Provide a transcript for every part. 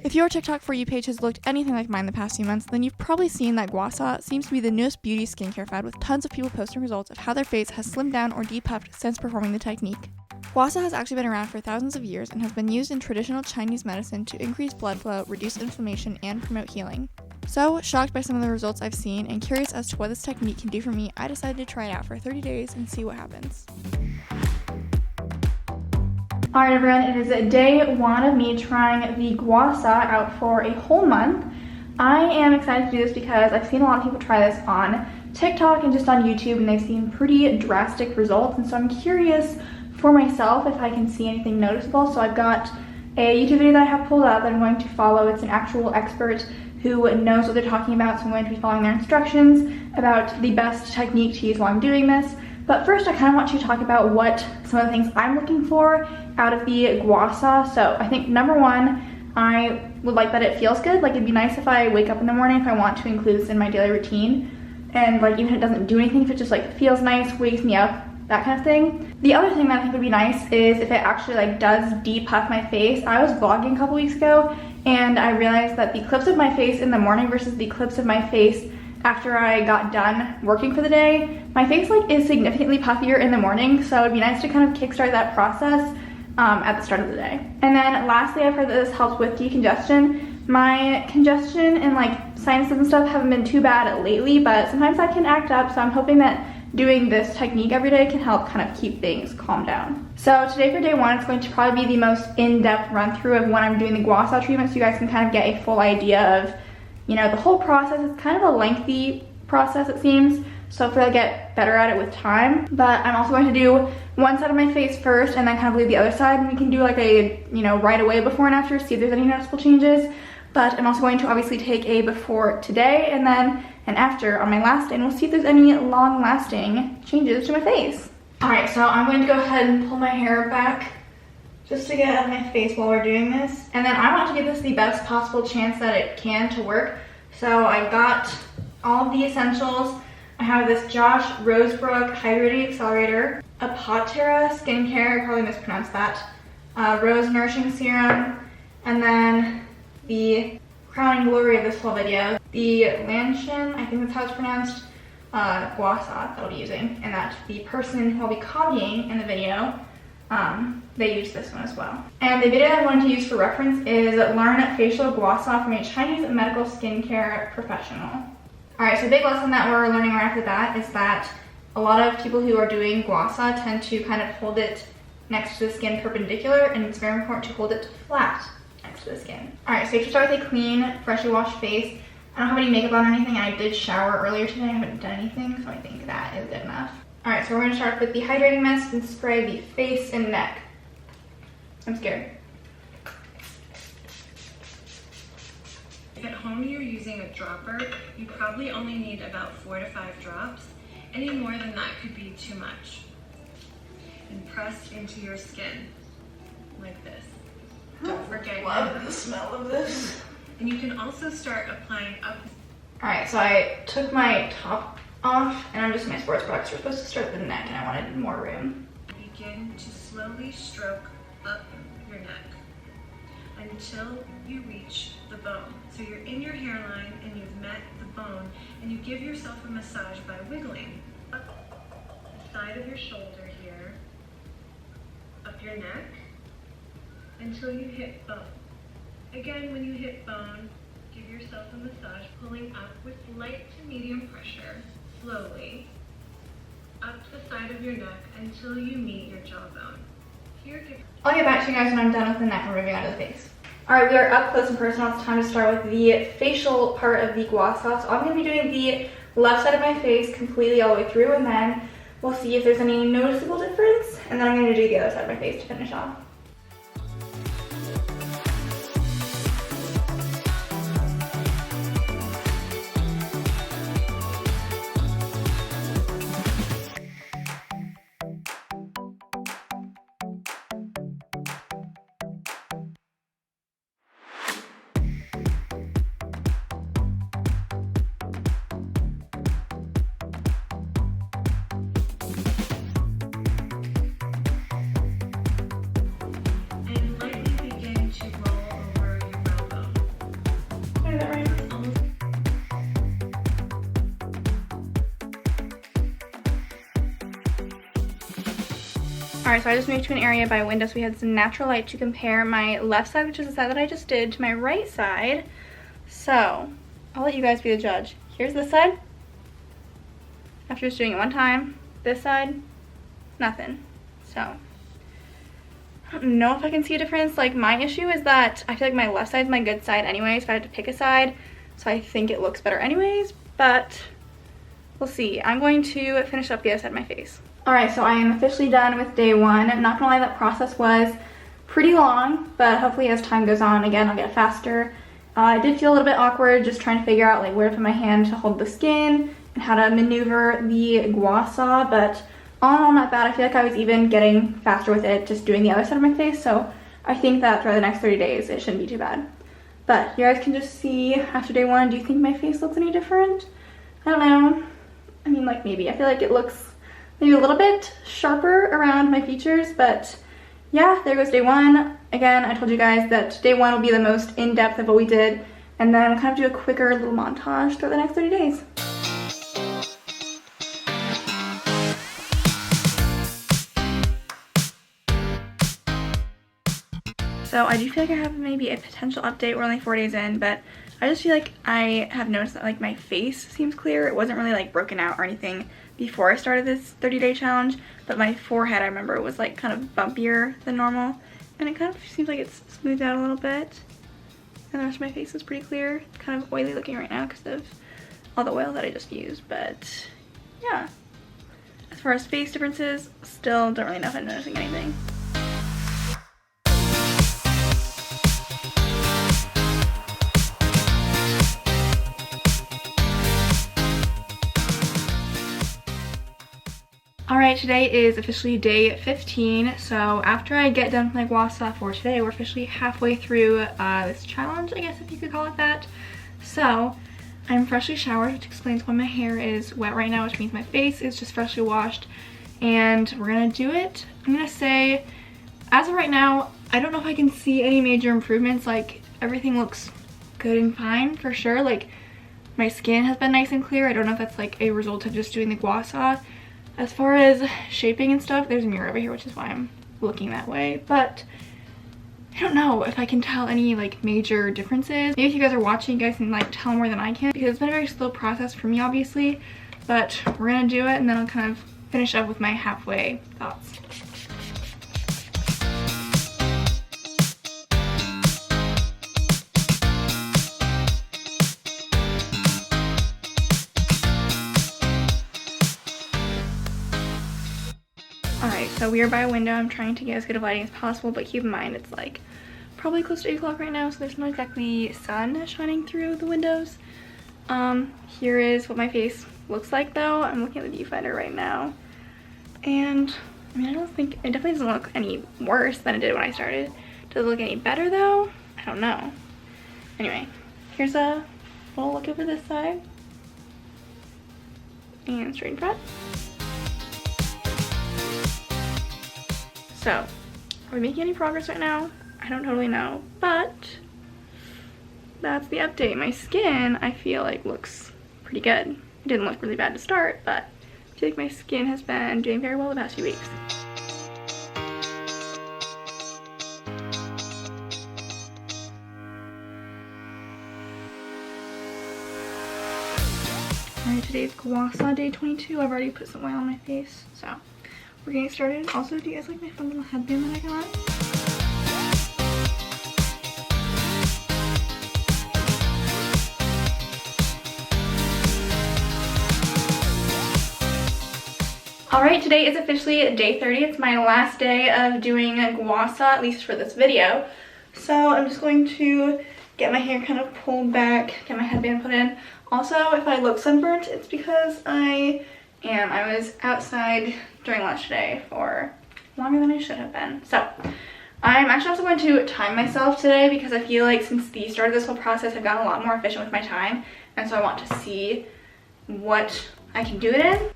If your TikTok For You page has looked anything like mine the past few months, then you've probably seen that gua sha seems to be the newest beauty skincare fad, with tons of people posting results of how their face has slimmed down or depuffed since performing the technique. Gua sha has actually been around for thousands of years and has been used in traditional Chinese medicine to increase blood flow, reduce inflammation, and promote healing. So, shocked by some of the results I've seen and curious as to what this technique can do for me, I decided to try it out for 30 days and see what happens. Alright everyone, it is day 1 of me trying the gua sha out for a whole month. I am excited to do this because I've seen a lot of people try this on TikTok and just on YouTube, and they've seen pretty drastic results, and so I'm curious for myself if I can see anything noticeable. So I've got a YouTube video that I have pulled up that I'm going to follow. It's an actual expert who knows what they're talking about, so I'm going to be following their instructions about the best technique to use while I'm doing this. But first, I kind of want to talk about what some of the things I'm looking for out of the gua sha. So I think number 1, I would like that it feels good. Like, it'd be nice if I wake up in the morning, if I want to include this in my daily routine, and like even if it doesn't do anything, if it just like feels nice, wakes me up, that kind of thing. The other thing that I think would be nice is if it actually like does depuff my face. I was vlogging a couple weeks ago and I realized that the clips of my face in the morning versus the clips of my face after I got done working for the day, my face like is significantly puffier in the morning, so it'd be nice to kind of kickstart that process at the start of the day. And then lastly, I've heard that this helps with decongestion. My congestion and like sinuses and stuff haven't been too bad lately, but sometimes that can act up, so I'm hoping that doing this technique every day can help kind of keep things calmed down. So today for day 1, it's going to probably be the most in-depth run through of when I'm doing the gua sha treatment, so you guys can kind of get a full idea of, you know, the whole process. It's kind of a lengthy process, it seems, so hopefully I'll get better at it with time. But I'm also going to do one side of my face first and then kind of leave the other side, and we can do like a, you know, right away before and after, see if there's any noticeable changes. But I'm also going to obviously take a before today and then an after on my last day, and we'll see if there's any long-lasting changes to my face. Alright, so I'm going to go ahead and pull my hair back just to get out of my face while we're doing this. And then I want to give this the best possible chance that it can to work. So I got all of the essentials. I have this Josh Rosebrook Hydrating Accelerator, a Ciera skincare, I probably mispronounced that, Rose Nourishing Serum, and then the crowning glory of this whole video, the Lanshin, I think that's how it's pronounced, gua sha that I'll be using, and that the person who I'll be copying in the video, they use this one as well. And the video I wanted to use for reference is Learn Facial Gua Sha from a Chinese medical skincare professional. Alright, so a big lesson that we're learning right after that is that a lot of people who are doing gua sha tend to kind of hold it next to the skin perpendicular, and it's very important to hold it flat next to the skin. Alright, so you have to start with a clean, freshly washed face. I don't have any makeup on or anything. I did shower earlier today. I haven't done anything, so I think that is good enough. Alright, so we're going to start with the hydrating mist and spray the face and neck. I'm scared. If at home you're using a dropper, you probably only need about 4 to 5 drops. Any more than that could be too much. And press into your skin, like this. Don't forget. I love the smell of this. And you can also start applying up. Alright, so I took my top off, and I'm just my sports products. We're supposed to start with the neck, and I wanted more room. Begin to slowly stroke up your neck until you reach the bone. So you're in your hairline and you've met the bone, and you give yourself a massage by wiggling up the side of your shoulder here, up your neck, until you hit bone. Again, when you hit bone, give yourself a massage, pulling up with light to medium pressure, slowly, up the side of your neck until you meet your jawbone. Here, I'll get back to you guys when I'm done with the neck and moving on to the face. Alright, we are up close and personal. It's time to start with the facial part of the gua sha. So I'm going to be doing the left side of my face completely all the way through, and then we'll see if there's any noticeable difference, and then I'm going to do the other side of my face to finish off. Alright, so I just moved to an area by a window so we had some natural light to compare my left side, which is the side that I just did, to my right side. So, I'll let you guys be the judge. Here's this side. After just doing it one time. This side, nothing. So, I don't know if I can see a difference. Like, my issue is that I feel like my left side is my good side anyways, if I had to pick a side. So I think it looks better anyways, but we'll see. I'm going to finish up the other side of my face. Alright, so I am officially done with day one. I'm not gonna lie, that process was pretty long, but hopefully as time goes on, again, I'll get faster. I did feel a little bit awkward just trying to figure out like where to put my hand to hold the skin and how to maneuver the gua saw, but all in all, not bad. I feel like I was even getting faster with it just doing the other side of my face, so I think that throughout the next 30 days, it shouldn't be too bad. But you guys can just see after day one, do you think my face looks any different? I don't know. I mean, like maybe. I feel like it looks maybe a little bit sharper around my features, but yeah, there goes day one. Again, I told you guys that day one will be the most in-depth of what we did, and then we'll kind of do a quicker little montage throughout the next 30 days. So I do feel like I have maybe a potential update. We're only 4 days in, but I just feel like I have noticed that like my face seems clear. It wasn't really like broken out or anything before I started this 30-day challenge, but my forehead, I remember, was like kind of bumpier than normal, and it kind of seems like it's smoothed out a little bit, and the rest of my face is pretty clear. It's kind of oily looking right now because of all the oil that I just used, but yeah. As far as face differences, still don't really know if I'm noticing anything. Alright, today is officially day 15, so after I get done with my gua saw for today, we're officially halfway through this challenge, I guess if you could call it that. So, I'm freshly showered, which explains why my hair is wet right now, which means my face is just freshly washed, and we're gonna do it. I'm gonna say, as of right now, I don't know if I can see any major improvements. Like, everything looks good and fine, for sure. Like, my skin has been nice and clear. I don't know if that's like a result of just doing the gua saw. As far as shaping and stuff, there's a mirror over here, which is why I'm looking that way, but I don't know if I can tell any like major differences. Maybe if you guys are watching, you guys can like tell more than I can, because it's been a very slow process for me, obviously, but we're gonna do it, and then I'll kind of finish up with my halfway thoughts. Alright, so we are by a window. I'm trying to get as good of lighting as possible, but keep in mind it's like probably close to 8 o'clock right now, so there's not exactly sun shining through the windows. Here is what my face looks like though. I'm looking at the viewfinder right now, and I mean, I don't think, it definitely doesn't look any worse than it did when I started. Does it look any better though? I don't know. Anyway, here's a little look over this side, and straight in front. So, are we making any progress right now? I don't totally know, but that's the update. My skin, I feel like, looks pretty good. It didn't look really bad to start, but I feel like my skin has been doing very well the past few weeks. Alright, today's gua saw day 22. I've already put some oil on my face, so we're getting started. Also, do you guys like my fun little headband that I got? Alright, today is officially day 30. It's my last day of doing gua saw, at least for this video. So I'm just going to get my hair kind of pulled back, get my headband put in. Also, if I look sunburnt, it's because I was outside during lunch today for longer than I should have been. So I'm actually also going to time myself today, because I feel like since the start of this whole process, I've gotten a lot more efficient with my time, and so I want to see what I can do it in.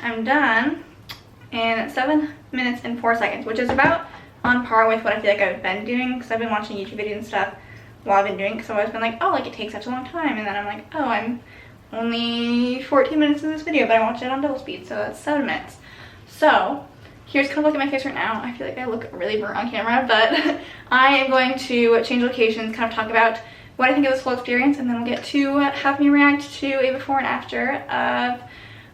I'm done in 7 minutes and 4 seconds, which is about on par with what I feel like I've been doing, because I've been watching YouTube videos and stuff while I've been doing it, because I've always been like, oh, like it takes such a long time, and then I'm like, oh, I'm only 14 minutes in this video, but I watched it on double speed, so that's 7 minutes. So here's kind of look at my face right now. I feel like I look really burnt on camera, but I am going to change locations, kind of talk about what I think of this whole experience, and then we'll get to have me react to a before and after of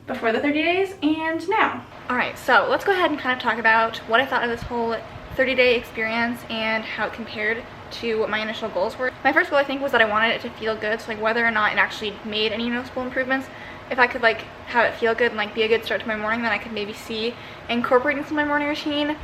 before the 30 days and now. Alright, so let's go ahead and kind of talk about what I thought of this whole 30-day experience and how it compared to what my initial goals were. My first goal, I think, was that I wanted it to feel good, so like whether or not it actually made any noticeable improvements, if I could like have it feel good and like be a good start to my morning, then I could maybe see incorporating some of my morning routine.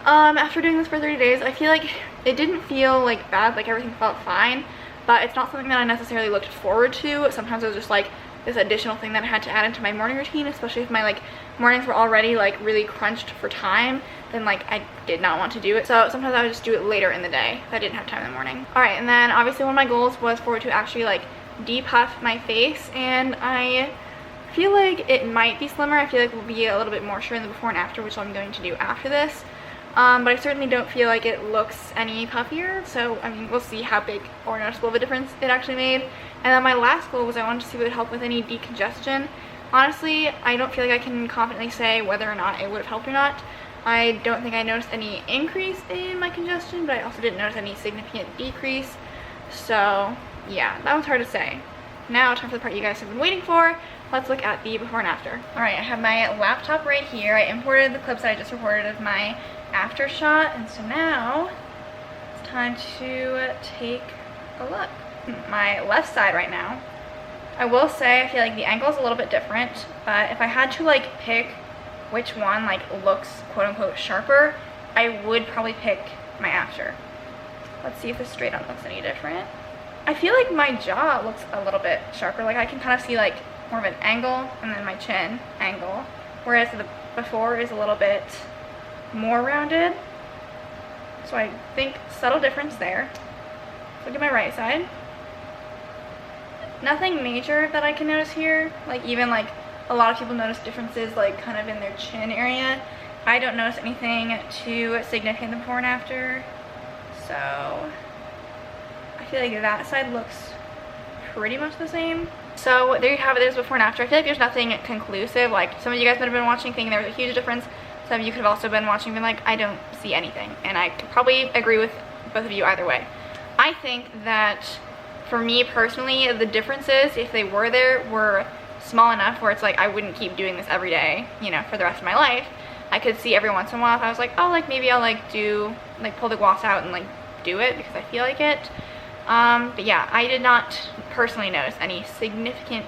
After doing this for 30 days, I feel like it didn't feel like bad, like everything felt fine, but it's not something that I necessarily looked forward to. Sometimes it was just like this additional thing that I had to add into my morning routine, especially if my like mornings were already like really crunched for time, then like I did not want to do it. So sometimes I would just do it later in the day if I didn't have time in the morning. Alright, and then obviously one of my goals was for it to actually like depuff my face, and I feel like it might be slimmer. I feel like we'll be a little bit more sure in the before and after, which I'm going to do after this. But I certainly don't feel like it looks any puffier, so I mean, we'll see how big or noticeable of a difference it actually made. And then my last goal was I wanted to see if it would help with any decongestion. Honestly, I don't feel like I can confidently say whether or not it would have helped or not. I don't think I noticed any increase in my congestion, but I also didn't notice any significant decrease. So yeah, that one's hard to say. Now, time for the part you guys have been waiting for. Let's look at the before and after. Alright, I have my laptop right here. I imported the clips that I just recorded of my after shot, and so now it's time to take a look. My left side right now, I will say I feel like the angle is a little bit different, but if I had to like pick which one like looks quote unquote sharper, I would probably pick my after. Let's see if the straight on looks any different. I feel like my jaw looks a little bit sharper, like I can kind of see like more of an angle, and then my chin angle, whereas the before is a little bit more rounded. So I think subtle difference there. Look at my right side. Nothing major that I can notice here. Like even like a lot of people notice differences like kind of in their chin area. I don't notice anything too significant before and after. So I feel like that side looks pretty much the same. So there you have it, there's before and after. I feel like there's nothing conclusive. Like some of you guys might have been watching thinking there was a huge difference. Some of you could have also been watching and been like, I don't see anything. And I could probably agree with both of you either way. I think that for me personally, the differences, if they were there, were small enough where it's like I wouldn't keep doing this every day, you know, for the rest of my life. I could see every once in a while if I was like, oh, like maybe I'll like do, like pull the gloss out and like do it because I feel like it. But yeah, I did not personally notice any significant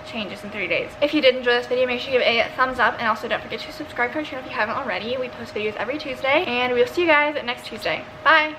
changes in 30 days. If you did enjoy this video, make sure you give it a thumbs up, and also don't forget to subscribe to our channel if you haven't already. We post videos every Tuesday, and we'll see you guys next Tuesday. Bye!